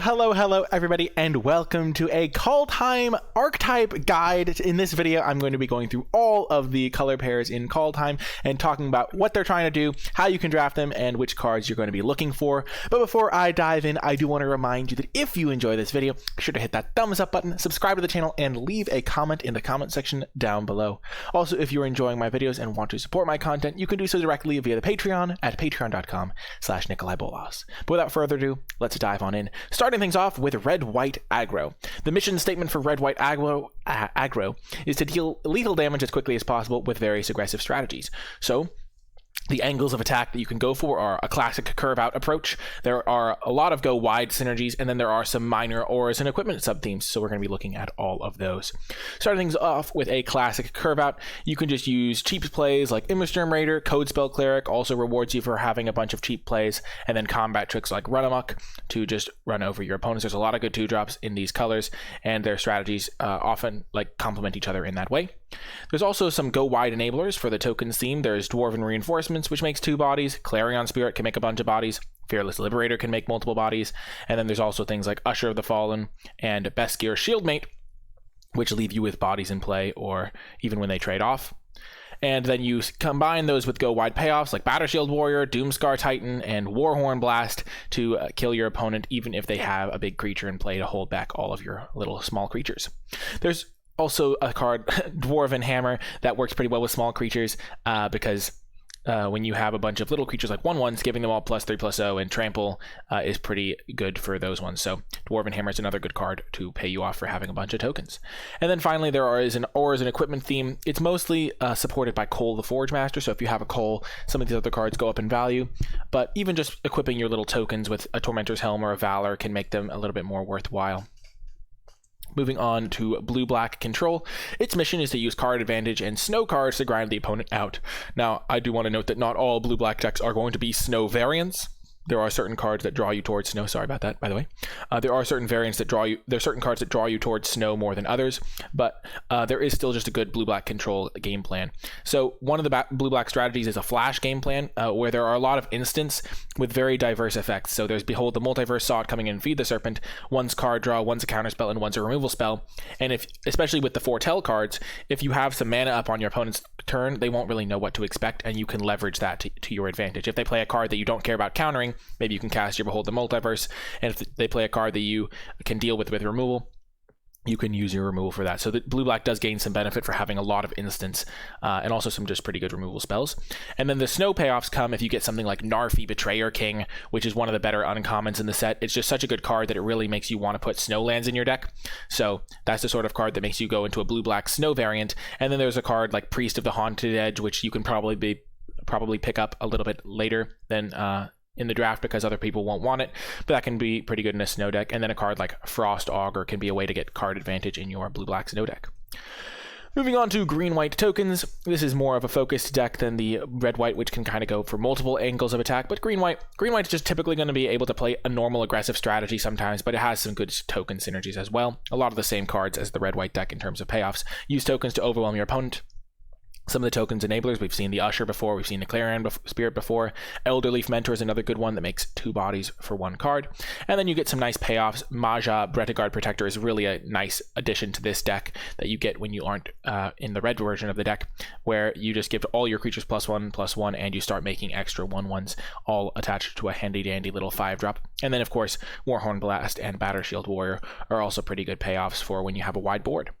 Hello everybody, and welcome to a Kaldheim Archetype guide. In this video, I'm going to be going through all of the color pairs in Kaldheim and talking about what they're trying to do, how you can draft them, and which cards you're going to be looking for. But before I dive in, I do want to remind you that if you enjoy this video, be sure to hit that thumbs up button, subscribe to the channel, and leave a comment in the comment section down below. Also, if you're enjoying my videos and want to support my content, you can do so directly via the Patreon at patreon.com/NicolaiBolas. But without further ado, let's dive on in. Starting things off with Red White Aggro. The mission statement for Red White Aggro is to deal lethal damage as quickly as possible with various aggressive strategies. So the angles of attack that you can go for are a classic curve out approach. There are a lot of go wide synergies, and then there are some minor auras and equipment sub-themes, so we're going to be looking at all of those. Starting things off with a classic curve out, you can just use cheap plays like Immersturm Raider. Code Spell Cleric also rewards you for having a bunch of cheap plays, and then combat tricks like Run Amok to just run over your opponents. There's a lot of good 2-drops in these colors, and their strategies often complement each other in that way. There's also some go wide enablers for the tokens theme. There's Dwarven Reinforcements, which makes 2 bodies. Clarion Spirit can make a bunch of bodies. Fearless Liberator can make multiple bodies. And then there's also things like Usher of the Fallen and Best Gear Shieldmate, which leave you with bodies in play or even when they trade off. And then you combine those with go wide payoffs like Battershield Warrior, Doomscar Titan, and Warhorn Blast to kill your opponent even if they have a big creature in play to hold back all of your little small creatures. There's also a card, Dwarven Hammer, that works pretty well with small creatures because when you have a bunch of little creatures like 1/1s, giving them all +3/+0 and trample is pretty good for those ones. So Dwarven Hammer is another good card to pay you off for having a bunch of tokens. And then finally, there is an auras and equipment theme. It's mostly supported by Cole the Forge Master, so if you have a Cole, some of these other cards go up in value. But even just equipping your little tokens with a Tormentor's Helm or a Valor can make them a little bit more worthwhile. Moving on to Blue-Black Control. Its mission is to use card advantage and snow cards to grind the opponent out. Now, I do want to note that not all Blue-Black decks are going to be snow variants. There are certain cards that draw you towards snow. Sorry about that, by the way. There are certain variants that draw you. There are certain cards that draw you towards snow more than others, but there is still just a good blue-black control game plan. So one of the blue-black strategies is a flash game plan, where there are a lot of instants with very diverse effects. So there's Behold the Multiverse Sod coming in, Feed the Serpent. One's card draw, one's a counter spell, and one's a removal spell. And if, especially with the Foretell cards, if you have some mana up on your opponent's turn, they won't really know what to expect, and you can leverage that to your advantage. If they play a card that you don't care about countering, maybe you can cast your Behold the Multiverse, and if they play a card that you can deal with removal, you can use your removal for that. So the blue-black does gain some benefit for having a lot of instants, and also some just pretty good removal spells. And then the snow payoffs come if you get something like Narfi Betrayer King, which is one of the better uncommons in the set. It's just such a good card that it really makes you want to put snow lands in your deck. So that's the sort of card that makes you go into a blue-black snow variant. And then there's a card like Priest of the Haunted Edge, which you can probably pick up a little bit later than in the draft because other people won't want it, but that can be pretty good in a snow deck. And then a card like Frost Augur can be a way to get card advantage in your blue-black snow deck. Moving on to green-white tokens. This is more of a focused deck than the red-white, which can kind of go for multiple angles of attack, but green-white is just typically going to be able to play a normal aggressive strategy sometimes, but it has some good token synergies as well. A lot of the same cards as the red-white deck in terms of payoffs. Use tokens to overwhelm your opponent. Some of the tokens enablers, we've seen the Usher before, we've seen the Clarion Spirit before. Elderleaf Mentor is another good one that makes 2 bodies for 1 card. And then you get some nice payoffs. Maja Bretagard Protector is really a nice addition to this deck that you get when you aren't in the red version of the deck, where you just give all your creatures +1/+1, and you start making extra 1/1s, all attached to a handy-dandy little 5-drop. And then, of course, Warhorn Blast and Battershield Warrior are also pretty good payoffs for when you have a wide board.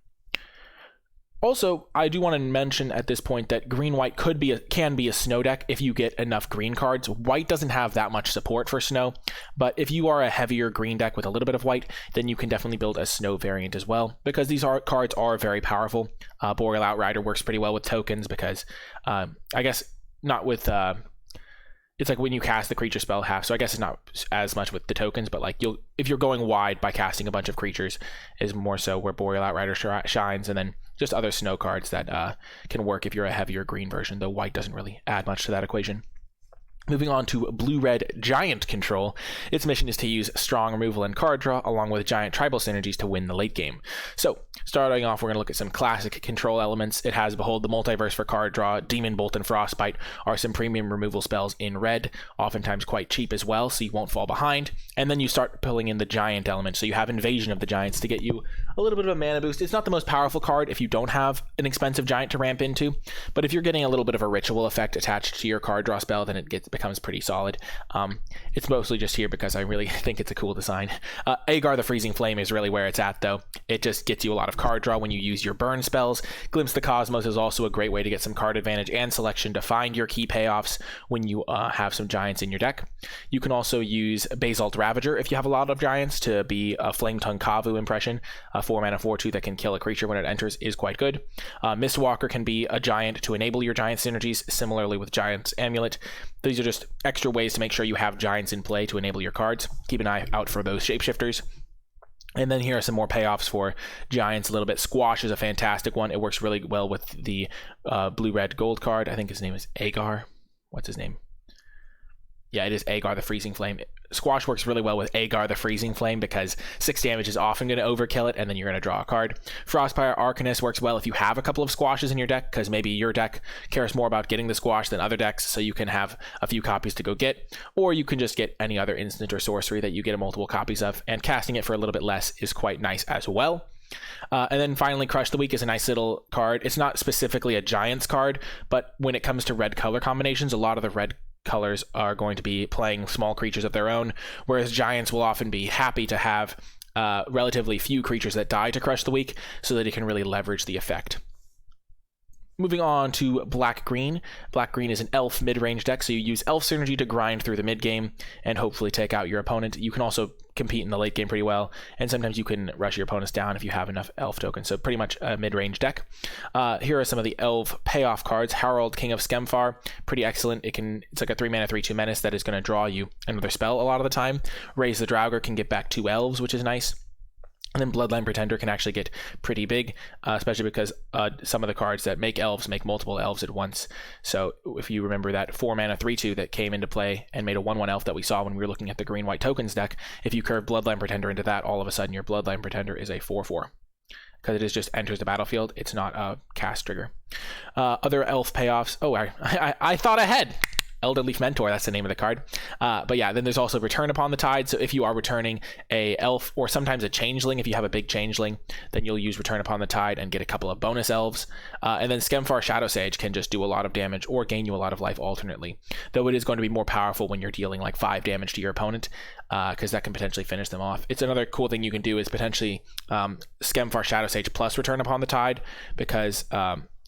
Also, I do want to mention at this point that green-white can be a snow deck if you get enough green cards. White doesn't have that much support for snow, but if you are a heavier green deck with a little bit of white, then you can definitely build a snow variant as well, because these cards are very powerful. Boreal Outrider works pretty well with tokens because, I guess, not with... it's like when you cast the creature spell half, so I guess it's not as much with the tokens, but like if you're going wide by casting a bunch of creatures is more so where Boreal Outrider shines, and then just other snow cards that can work if you're a heavier green version, though white doesn't really add much to that equation. Moving on to Blue-Red Giant Control, its mission is to use strong removal and card draw along with giant tribal synergies to win the late game. So, starting off, we're going to look at some classic control elements. It has Behold the Multiverse for card draw, Demon Bolt and Frostbite are some premium removal spells in red, oftentimes quite cheap as well, so you won't fall behind. And then you start pulling in the giant element, so you have Invasion of the Giants to get you a little bit of a mana boost. It's not the most powerful card if you don't have an expensive giant to ramp into, but if you're getting a little bit of a ritual effect attached to your card draw spell, then it becomes pretty solid. It's mostly just here because I really think it's a cool design. Agar the Freezing Flame is really where it's at, though. It just gets you a lot of card draw when you use your burn spells. Glimpse the Cosmos is also a great way to get some card advantage and selection to find your key payoffs when you have some giants in your deck. You can also use Basalt Ravager if you have a lot of giants to be a Flame Tongue Kavu impression. 4 mana 4/2 that can kill a creature when it enters is quite good. Mistwalker can be a giant to enable your giant synergies, similarly with Giant's Amulet. These are just extra ways to make sure you have giants in play to enable your cards. Keep an eye out for those shapeshifters. And then here are some more payoffs for giants a little bit. Squash is a fantastic one. It works really well with the blue-red gold card. I think his name is Agar. What's his name? Yeah, it is Agar the Freezing Flame. Squash works really well with Agar the Freezing Flame because 6 damage is often going to overkill it, and then you're going to draw a card. Frostfire Arcanist works well if you have a couple of squashes in your deck, because maybe your deck cares more about getting the squash than other decks, so you can have a few copies to go get, or you can just get any other instant or sorcery that you get multiple copies of, and casting it for a little bit less is quite nice as well. And then finally, Crush the Weak is a nice little card. It's not specifically a Giants card, but when it comes to red color combinations, a lot of the red colors are going to be playing small creatures of their own, whereas giants will often be happy to have relatively few creatures that die to Crush the Weak so that it can really leverage the effect. Moving on to Black-Green. Black-Green is an elf mid-range deck, so you use elf synergy to grind through the mid-game and hopefully take out your opponent. You can also compete in the late game pretty well, and sometimes you can rush your opponents down if you have enough elf tokens, so pretty much a mid-range deck. Here are some of the elf payoff cards. Harold, King of Skemfar, pretty excellent. It's like a 3 mana 3/2 menace that is going to draw you another spell a lot of the time. Raise the Draugr can get back 2 elves, which is nice. And then Bloodline Pretender can actually get pretty big, especially because some of the cards that make elves make multiple elves at once. So if you remember that 4 mana 3/2 that came into play and made a 1/1 elf that we saw when we were looking at the green-white tokens deck, if you curve Bloodline Pretender into that, all of a sudden your Bloodline Pretender is a 4/4. Because it just enters the battlefield. It's not a cast trigger. Other elf payoffs. Oh, I thought ahead. Elderleaf Mentor, that's the name of the card. But yeah, then there's also Return Upon the Tide. So if you are returning a elf or sometimes a changeling, if you have a big changeling, then you'll use Return Upon the Tide and get a couple of bonus elves. And then Skemfar Shadow Sage can just do a lot of damage or gain you a lot of life alternately. Though it is going to be more powerful when you're dealing like 5 damage to your opponent, because that can potentially finish them off. It's another cool thing you can do is potentially Skemfar Shadow Sage plus Return Upon the Tide, because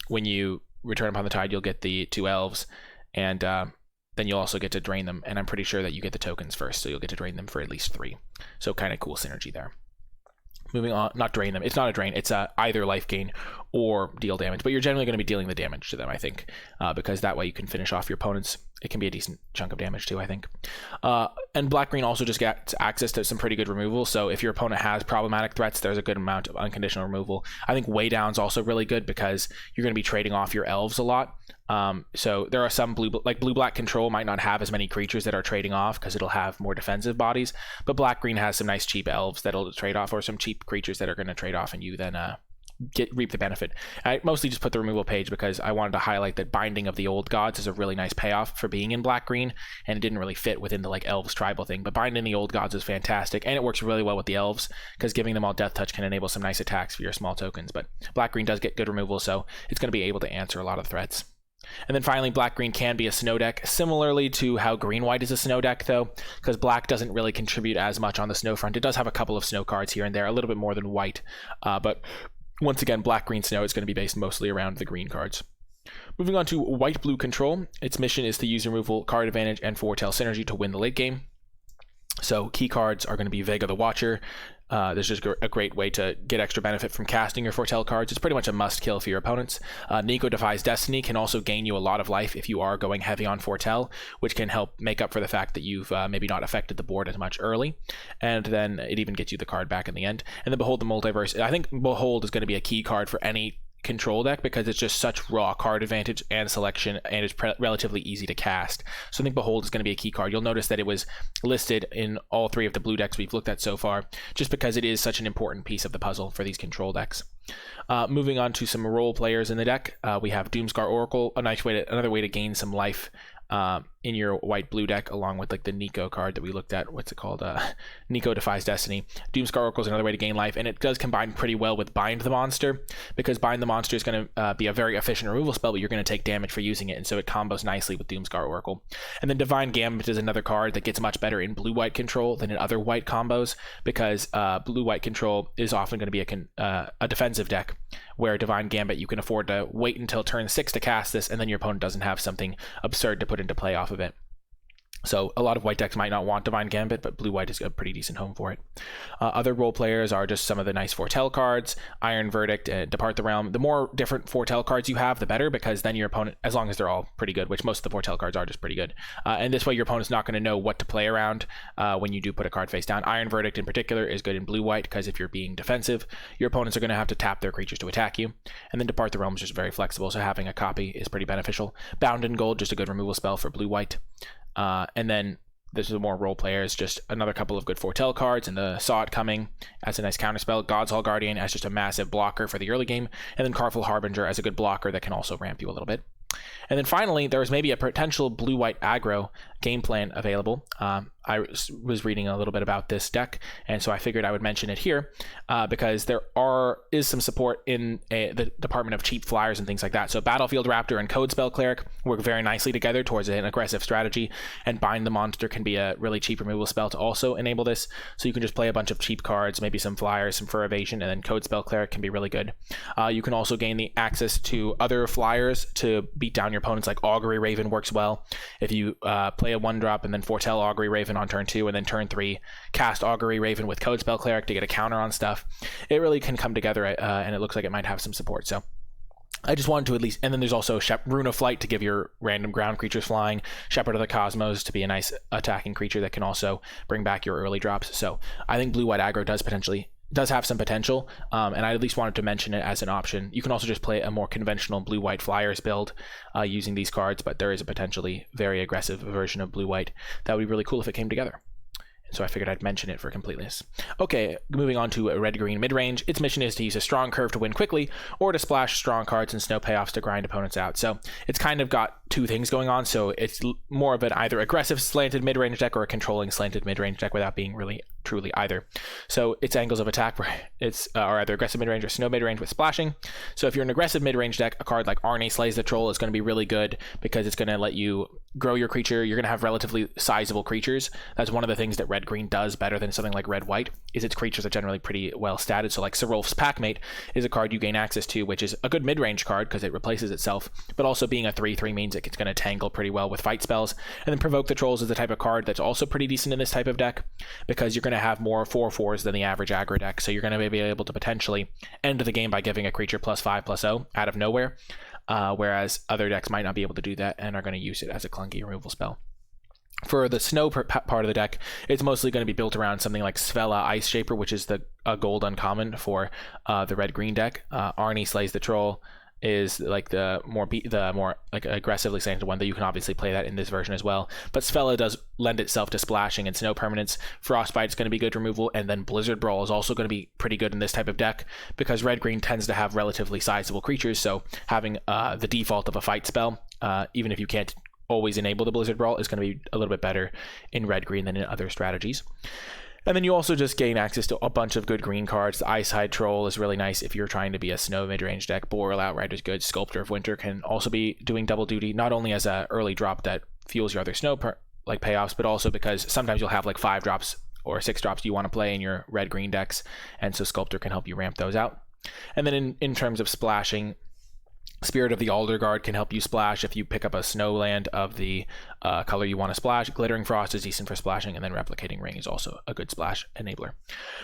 when you Return Upon the Tide, you'll get the 2 elves, and then you'll also get to drain them, and I'm pretty sure that you get the tokens first, so you'll get to drain them for at least 3. So kind of cool synergy there. Moving on, not drain them. It's not a drain. It's either life gain or deal damage, but you're generally going to be dealing the damage to them, I think, because that way you can finish off your opponents. It can be a decent chunk of damage too, I think. And Black-Green also just gets access to some pretty good removal, so if your opponent has problematic threats, there's a good amount of unconditional removal. I think Weigh-Down's also really good because you're going to be trading off your elves a lot. So there are some blue-black control might not have as many creatures that are trading off because it'll have more defensive bodies, but Black-Green has some nice cheap elves that'll trade off, or some cheap creatures that are going to trade off, and you then reap the benefit. I mostly just put the removal page because I wanted to highlight that Binding of the Old Gods is a really nice payoff for being in Black-Green, and it didn't really fit within the like elves tribal thing, but Binding the Old Gods is fantastic, and it works really well with the elves because giving them all Death Touch can enable some nice attacks for your small tokens. But Black-Green does get good removal, so it's going to be able to answer a lot of threats. And then finally, Black-Green can be a snow deck, similarly to how Green-White is a snow deck, though, because Black doesn't really contribute as much on the snow front. It does have a couple of snow cards here and there, a little bit more than White, but once again, Black-Green Snow is going to be based mostly around the green cards. Moving on to White-Blue Control. Its mission is to use removal, card advantage, and foretell synergy to win the late game. So key cards are going to be Vega the Watcher. There's just a great way to get extra benefit from casting your foretell cards. It's pretty much a must kill for your opponents. Nico Defies Destiny can also gain you a lot of life if you are going heavy on foretell, which can help make up for the fact that you've maybe not affected the board as much early. And then it even gets you the card back in the end. And then Behold the Multiverse. I think Behold is going to be a key card for any control deck because it's just such raw card advantage and selection, and it's relatively easy to cast. So I think Behold is going to be a key card. You'll notice that it was listed in all 3 of the blue decks we've looked at so far, just because it is such an important piece of the puzzle for these control decks. Moving on to some role players in the deck, we have Doomscar Oracle, another way to gain some life in your white-blue deck, along with like the Nico card that we looked at. What's it called? Nico Defies Destiny. Doomscar Oracle is another way to gain life, and it does combine pretty well with Bind the Monster, because Bind the Monster is going to be a very efficient removal spell, but you're going to take damage for using it, and so it combos nicely with Doomscar Oracle. And then Divine Gambit is another card that gets much better in blue-white control than in other white combos, because blue-white control is often going to be a defensive deck, where Divine Gambit, you can afford to wait until turn 6 to cast this, and then your opponent doesn't have something absurd to put into play off of it. So a lot of white decks might not want Divine Gambit, but blue-white is a pretty decent home for it. Other role players are just some of the nice Foretell cards, Iron Verdict, Depart the Realm. The more different Foretell cards you have, the better, because then your opponent, as long as they're all pretty good, which most of the Foretell cards are just pretty good, and this way your opponent's not going to know what to play around when you do put a card face down. Iron Verdict in particular is good in blue-white, because if you're being defensive, your opponents are going to have to tap their creatures to attack you. And then Depart the Realm is just very flexible, so having a copy is pretty beneficial. Bound in Gold, just a good removal spell for blue-white. And then there's more role players, just another couple of good Foretell cards, and the Saw It Coming as a nice counterspell, God's Hall Guardian as just a massive blocker for the early game, and then Carful Harbinger as a good blocker that can also ramp you a little bit. And then finally, there was maybe a potential blue-white aggro game plan available. I was reading a little bit about this deck, and so I figured I would mention it here because there is some support in the department of cheap flyers and things like that. So Battlefield Raptor and Codespell Cleric work very nicely together towards an aggressive strategy, and Bind the Monster can be a really cheap removal spell to also enable this. So you can just play a bunch of cheap cards, maybe some flyers, some Fur Evasion, and then Codespell Cleric can be really good. You can also gain the access to other flyers to beat down your opponents, like Augury Raven works well. If you play a 1-drop and then Foretell Augury Raven on turn 2, and then turn 3 cast Augury Raven with Codespell Cleric to get a counter on stuff, it really can come together, and it looks like it might have some support. So I just wanted to at least, and then there's also Rune of Flight to give your random ground creatures flying, Shepherd of the Cosmos to be a nice attacking creature that can also bring back your early drops. So I think blue-white aggro does have some potential, and I at least wanted to mention it as an option. You can also just play a more conventional blue-white flyers build using these cards, but there is a potentially very aggressive version of blue-white that would be really cool if it came together. So I figured I'd mention it for completeness. Okay, moving on to a red-green mid-range. Its mission is to use a strong curve to win quickly, or to splash strong cards and snow payoffs to grind opponents out. So it's kind of got two things going on. So it's more of an either aggressive slanted mid-range deck or a controlling slanted mid-range deck without being really truly either. So its angles of attack are either aggressive mid-range or snow mid-range with splashing. So if you're an aggressive mid-range deck, a card like Arnie Slays the Troll is going to be really good because it's going to let you grow your creature. You're going to have relatively sizable creatures. That's one of the things that red-green does better than something like red-white, is its creatures are generally pretty well statted. So like Serulf's Packmate is a card you gain access to, which is a good mid-range card because it replaces itself, but also being a 3/3 means it's going to tangle pretty well with fight spells. And then Provoke the Trolls is the type of card that's also pretty decent in this type of deck because you're going to have more 4/4s than the average aggro deck. So you're going to be able to potentially end the game by giving a creature +5/+0 out of nowhere, whereas other decks might not be able to do that and are going to use it as a clunky removal spell. For the snow part of the deck, it's mostly going to be built around something like Svella Ice Shaper, which is a gold uncommon for the red-green deck. Arnie Slays the Troll is like the more like aggressively slanted one, that you can obviously play that in this version as well. But Svella does lend itself to splashing and snow permanents. Frostbite's going to be good removal, and then Blizzard Brawl is also going to be pretty good in this type of deck because red-green tends to have relatively sizable creatures, so having the default of a fight spell, even if you can't always enable the Blizzard Brawl, is going to be a little bit better in red-green than in other strategies. And then you also just gain access to a bunch of good green cards. The Icehide Troll is really nice if you're trying to be a snow mid-range deck. Boreal Outright is good. Sculptor of Winter can also be doing double duty, not only as an early drop that fuels your other snow payoffs, but also because sometimes you'll have like 5 drops or 6 drops you want to play in your red-green decks, and so Sculptor can help you ramp those out. And then in terms of splashing, Spirit of the Alderguard can help you splash if you pick up a snow land of the color you want to splash. Glittering Frost is decent for splashing, and then Replicating Ring is also a good splash enabler.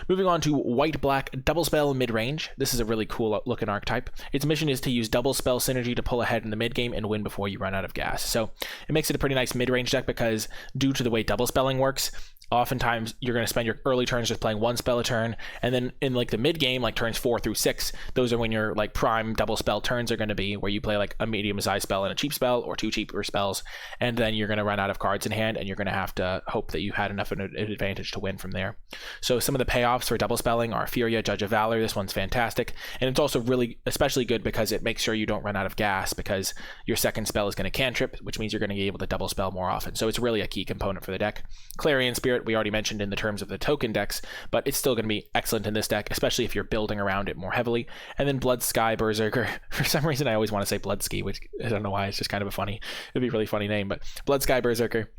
Moving on to white-black Double Spell mid-range. This is a really cool looking archetype. Its mission is to use double spell synergy to pull ahead in the mid-game and win before you run out of gas. So it makes it a pretty nice mid-range deck because due to the way double spelling works, oftentimes you're going to spend your early turns just playing one spell a turn, and then in like the mid game, like turns 4 through 6, those are when your like prime double spell turns are going to be, where you play like a medium sized spell and a cheap spell, or 2 cheaper spells, and then you're going to run out of cards in hand, and you're going to have to hope that you had enough of an advantage to win from there. So some of the payoffs for double spelling are Furia, Judge of Valor. This one's fantastic, and it's also really especially good because it makes sure you don't run out of gas, because your second spell is going to cantrip, which means you're going to be able to double spell more often. So it's really a key component for the deck. Clarion Spirit we already mentioned in the terms of the token decks, but it's still going to be excellent in this deck, especially if you're building around it more heavily. And then Blood Sky Berserker. For some reason I always want to say Blood Ski, which I don't know why, it's just kind of a funny, it'd be a really funny name, but Blood Sky Berserker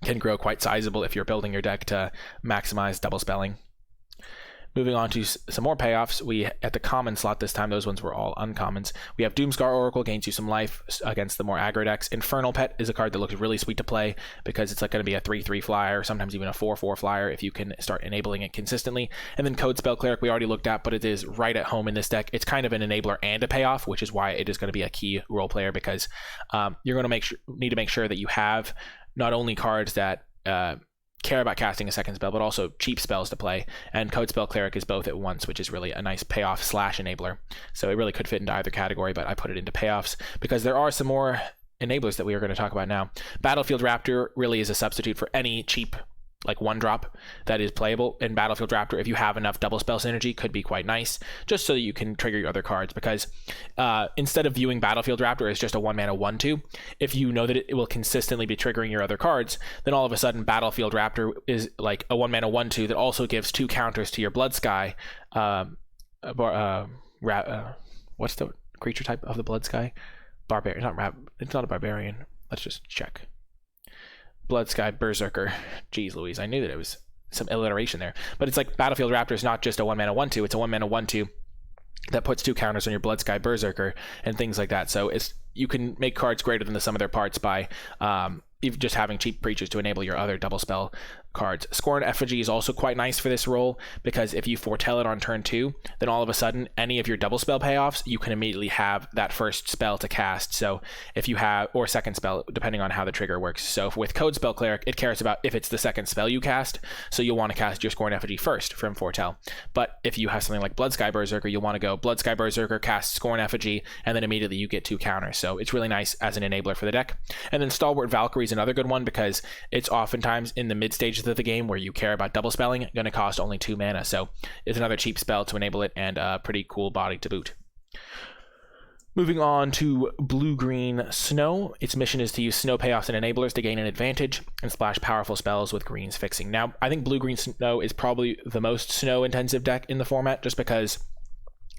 can grow quite sizable if you're building your deck to maximize double spelling. Moving on to some more payoffs, we at the common slot this time, those ones were all uncommons. We have Doomscar Oracle, gains you some life against the more aggro decks. Infernal Pet is a card that looks really sweet to play because it's like going to be a 3/3 flyer, sometimes even a 4/4 flyer if you can start enabling it consistently. And then Code Spell Cleric we already looked at, but it is right at home in this deck. It's kind of an enabler and a payoff, which is why it is going to be a key role player, because you're going to need to make sure that you have not only cards that care about casting a second spell, but also cheap spells to play, and Code Spell Cleric is both at once, which is really a nice payoff / enabler. So it really could fit into either category, but I put it into payoffs because there are some more enablers that we are going to talk about now. Battlefield Raptor really is a substitute for any cheap like 1-drop that is playable. In Battlefield Raptor, if you have enough double spell synergy, could be quite nice, just so that you can trigger your other cards, because instead of viewing Battlefield Raptor as just a 1-mana 1/2, if you know that it will consistently be triggering your other cards, then all of a sudden Battlefield Raptor is like a 1-mana 1/2 that also gives 2 counters to your Blood Sky. What's the creature type of the Blood Sky? Barbarian. It's not a barbarian. Let's just check. Blood Sky Berserker. Jeez Louise, I knew that it was some alliteration there. But it's like Battlefield Raptor is not just a 1-mana 1/2, it's a 1-mana 1/2 that puts 2 counters on your Blood Sky Berserker and things like that. So you can make cards greater than the sum of their parts by even just having cheap creatures to enable your other double spell cards. Scorn Effigy is also quite nice for this role, because if you foretell it on turn 2, then all of a sudden any of your double spell payoffs, you can immediately have that first spell to cast. So if you have, or second spell, depending on how the trigger works. So with Code Spell Cleric, it cares about if it's the second spell you cast, so you'll want to cast your Scorn Effigy first from foretell. But if you have something like Blood Sky Berserker, you'll want to go Blood Sky Berserker, cast Scorn Effigy, and then immediately you get 2 counters. So it's really nice as an enabler for the deck. And then Stalwart Valkyrie is another good one, because it's oftentimes in the mid stages of the game where you care about double spelling, going to cost only 2 mana. So it's another cheap spell to enable it, and a pretty cool body to boot. Moving on to Blue-Green Snow. Its mission is to use snow payoffs and enablers to gain an advantage and splash powerful spells with green's fixing. Now, I think Blue-Green Snow is probably the most snow-intensive deck in the format, just because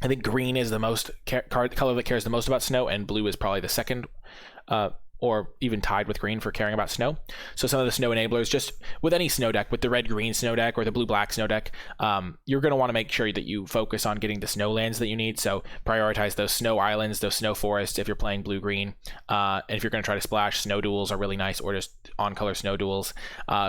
I think green is the most color that cares the most about snow, and blue is probably the second, or even tied with green for caring about snow. So some of the snow enablers, just with any snow deck, with the red-green snow deck or the blue-black snow deck, you're going to want to make sure that you focus on getting the snow lands that you need. So prioritize those snow islands, those snow forests if you're playing blue-green. And if you're going to try to splash, snow duels are really nice, or just on-color snow duels.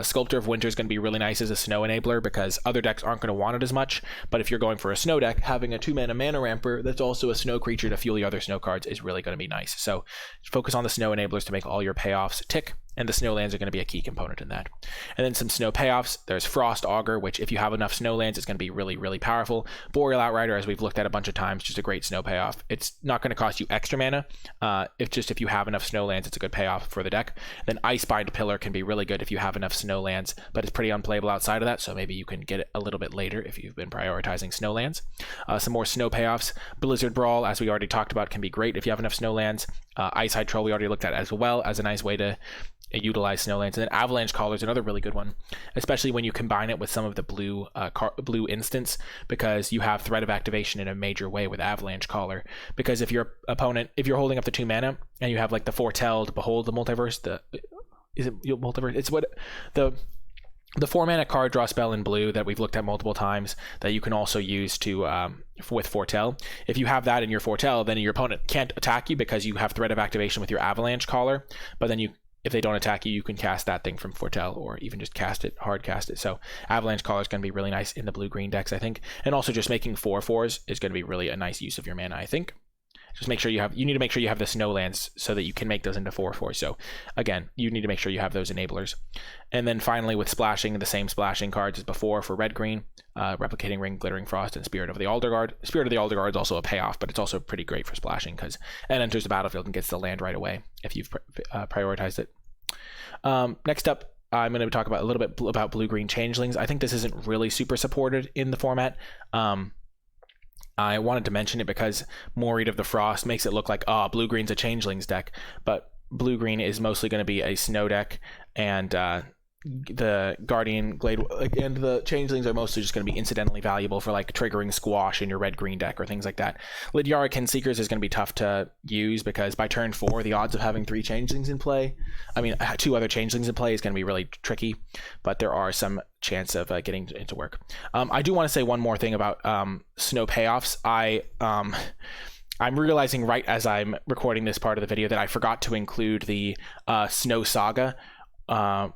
Sculptor of Winter is going to be really nice as a snow enabler, because other decks aren't going to want it as much. But if you're going for a snow deck, having a 2-mana mana ramper that's also a snow creature to fuel your other snow cards is really going to be nice. So focus on the snow enablers to make all your payoffs tick, and the snowlands are going to be a key component in that. And then some snow payoffs. There's Frost Augur, which if you have enough snowlands, it's going to be really, really powerful. Boreal Outrider, as we've looked at a bunch of times, just a great snow payoff. It's not going to cost you extra mana. If you have enough snowlands, it's a good payoff for the deck. Then Icebind Pillar can be really good if you have enough snowlands, but it's pretty unplayable outside of that, so maybe you can get it a little bit later if you've been prioritizing snowlands. Some more snow payoffs. Blizzard Brawl, as we already talked about, can be great if you have enough snowlands. Ice-Hide Troll we already looked at as well as a nice way to utilize snowlands. And then Avalanche Caller is another really good one, especially when you combine it with some of the blue instants, because you have threat of activation in a major way with Avalanche Caller. Because if your opponent, if you're holding up to 2 mana and you have like the Foretelled, Behold the Multiverse, it's what the 4-mana card draw spell in blue that we've looked at multiple times that you can also use to with Foretell. If you have that in your Foretell, then your opponent can't attack you because you have threat of activation with your Avalanche Caller, but then if they don't attack you, you can cast that thing from Foretell, or even just hard cast it. So Avalanche Caller is going to be really nice in the blue-green decks, I think. And also just making 4/4s is going to be really a nice use of your mana, I think. just make sure you need to make sure you have the snow lands so that you can make those into 4/4. So again, you need to make sure you have those enablers. And then finally with splashing, the same splashing cards as before for red green, Replicating Ring, Glittering Frost, and Spirit of the Alderguard. Spirit of the Alderguard is also a payoff, but it's also pretty great for splashing because it enters the battlefield and gets the land right away if you've prioritized it. Next up, I'm going to talk about a little bit about blue-green changelings. I think this isn't really super supported in the format. I wanted to mention it because Moreed of the Frost makes it look like, blue-green's a changelings deck, but blue-green is mostly going to be a snow deck, and the Guardian Glade and the changelings are mostly just going to be incidentally valuable for like triggering squash in your red-green deck or things like that. Lidyara Kinseekers is going to be tough to use because by turn 4, the odds of having 3 changelings in play, 2 other changelings in play is going to be really tricky, but there are some chance of getting it to work. I do want to say one more thing about snow payoffs. I'm realizing right as I'm recording this part of the video that I forgot to include the Snow Saga,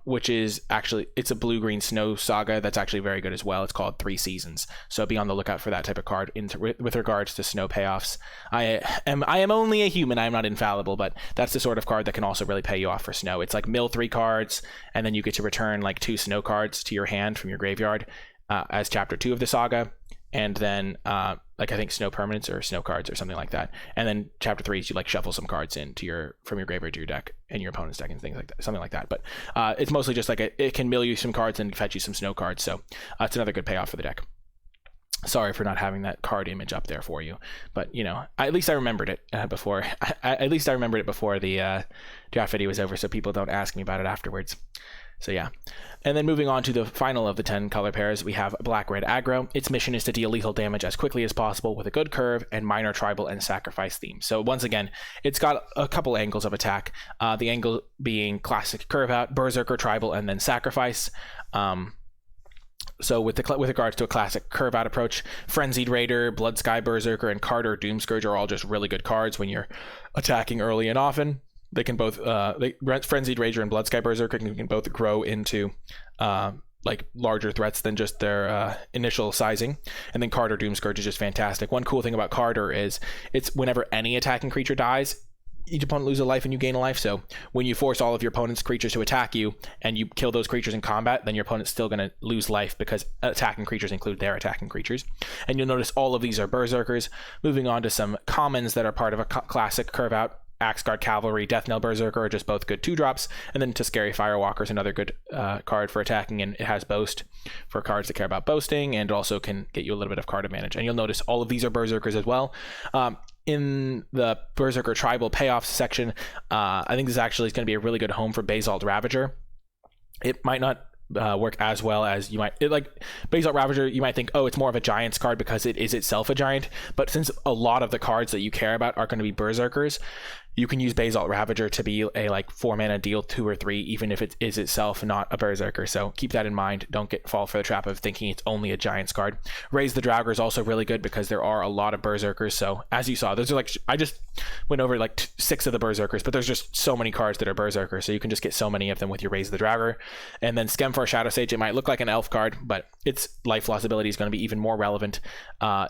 which is actually, it's a blue-green snow saga that's actually very good as well. It's called 3 Seasons, so be on the lookout for that type of card with regards to snow payoffs. I am only a human, I am not infallible, but that's the sort of card that can also really pay you off for snow. It's like mill 3 cards, and then you get to return like 2 snow cards to your hand from your graveyard as chapter 2 of the saga, and then like I think snow permanents or snow cards or something like that. And then chapter 3 is you like shuffle some cards in from your graveyard to your deck and your opponent's deck and things like that, something like that. But it's mostly just like it can mill you some cards and fetch you some snow cards. So it's another good payoff for the deck. Sorry for not having that card image up there for you, but at least I remembered it before. At least I remembered it before the draft video was over, so people don't ask me about it afterwards. So yeah. And then moving on to the final of the 10 color pairs, we have Black Red Aggro. Its mission is to deal lethal damage as quickly as possible with a good curve and minor tribal and sacrifice theme. So once again, it's got a couple angles of attack. The angle being classic curve out, berserker, tribal, and then sacrifice. So with regards to a classic curve out approach, Frenzied Raider, Blood Sky Berserker, and Carter Doomscourge are all just really good cards when you're attacking early and often. They can both, Frenzied Raider and Blood Sky Berserker can both grow into like larger threats than just their initial sizing. And then Carter Doomscourge is just fantastic. One cool thing about Carter is it's whenever any attacking creature dies, each opponent loses a life and you gain a life. So when you force all of your opponent's creatures to attack you and you kill those creatures in combat, then your opponent's still going to lose life because attacking creatures include their attacking creatures. And you'll notice all of these are berserkers. Moving on to some commons that are part of a classic curve out. Axguard Cavalry, Death Knell Berserker are just both good 2-drops, and then Tuscary Firewalker is another good card for attacking, and it has Boast for cards that care about boasting, and also can get you a little bit of card advantage. And you'll notice all of these are Berserkers as well. In the Berserker Tribal Payoffs section, I think this actually is going to be a really good home for Basalt Ravager. It might not work as well as you might like Basalt Ravager. You might think, oh, it's more of a Giants card because it is itself a giant, but since a lot of the cards that you care about are going to be Berserkers, you can use Basalt Ravager to be a like 4-mana deal 2 or 3, even if it is itself not a Berserker. So keep that in mind. Don't fall for the trap of thinking it's only a Giants card. Raise the Draugr is also really good because there are a lot of Berserkers. So as you saw, those are like, I just went over like 6 of the Berserkers, but there's just so many cards that are Berserkers. So you can just get so many of them with your Raise the Draugr. And then Skemfar Shadow Sage, it might look like an elf card, but its life loss ability is going to be even more relevant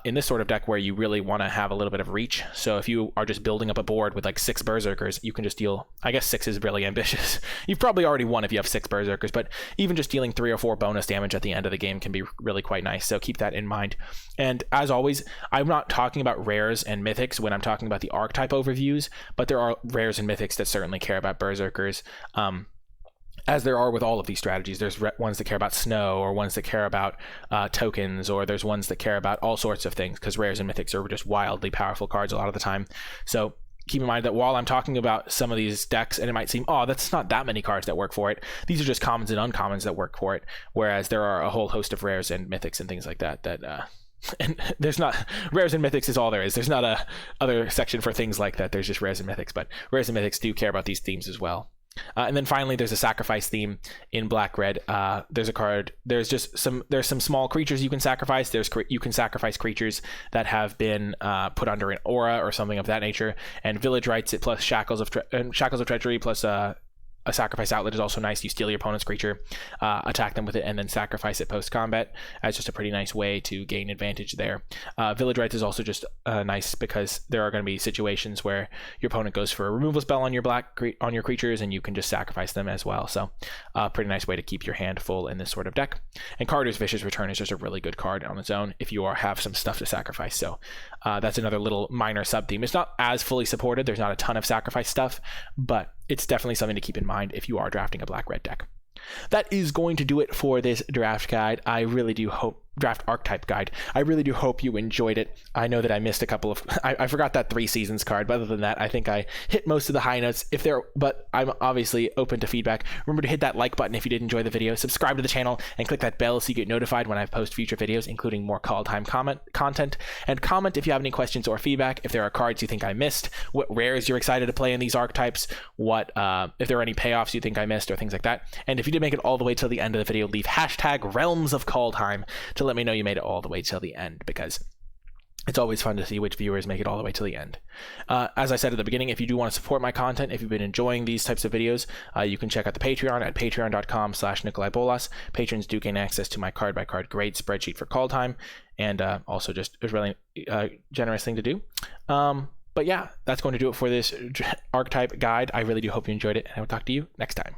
in this sort of deck where you really want to have a little bit of reach. So if you are just building up a board with like 6 Berserkers, you can just deal, I guess 6 is really ambitious. You've probably already won if you have 6 Berserkers, but even just dealing 3 or 4 bonus damage at the end of the game can be really quite nice. So keep that in mind. And as always, I'm not talking about rares and mythics when I'm talking about the archetype overviews, but there are rares and mythics that certainly care about Berserkers. As there are with all of these strategies, there's ones that care about snow, or ones that care about tokens, or there's ones that care about all sorts of things, because rares and mythics are just wildly powerful cards a lot of the time. So keep in mind that while I'm talking about some of these decks, and it might seem, oh, that's not that many cards that work for it, these are just commons and uncommons that work for it, whereas there are a whole host of rares and mythics and things like that and there's not, rares and mythics is all there is. There's not a other section for things like that. There's just rares and mythics, but rares and mythics do care about these themes as well. And then finally, there's a sacrifice theme in Black Red. There's a card. There's some small creatures you can sacrifice. You can sacrifice creatures that have been put under an aura or something of that nature. And Village Rites it plus Shackles of Treachery plus a sacrifice outlet is also nice. You steal your opponent's creature, attack them with it, and then sacrifice it post-combat as just a pretty nice way to gain advantage there. Village Rites is also just nice because there are going to be situations where your opponent goes for a removal spell on your on your creatures, and you can just sacrifice them as well. So pretty nice way to keep your hand full in this sort of deck. And Carter's Vicious Return is just a really good card on its own if you have some stuff to sacrifice. So that's another little minor sub-theme. It's not as fully supported. There's not a ton of sacrifice stuff, but it's definitely something to keep in mind if you are drafting a black-red deck. That is going to do it for this draft guide. I really do hope draft archetype guide. I really do hope you enjoyed it. I know that I missed a couple of I forgot that 3 seasons card, but other than that, I think I hit most of the high notes. But I'm obviously open to feedback. Remember to hit that like button if you did enjoy the video, subscribe to the channel, and click that bell so you get notified when I post future videos, including more Kaldheim content. And comment if you have any questions or feedback, if there are cards you think I missed, what rares you're excited to play in these archetypes, what if there are any payoffs you think I missed, or things like that. And if you did make it all the way till the end of the video, leave hashtag Realms of Kaldheim to let me know you made it all the way till the end, because it's always fun to see which viewers make it all the way to the end. As I said at the beginning, if you do want to support my content, if you've been enjoying these types of videos, you can check out the Patreon at patreon.com/NicolaiBolas. Patrons do gain access to my card-by-card grade spreadsheet for Kaldheim, and also just a really generous thing to do. But yeah, that's going to do it for this archetype guide. I really do hope you enjoyed it, and I will talk to you next time.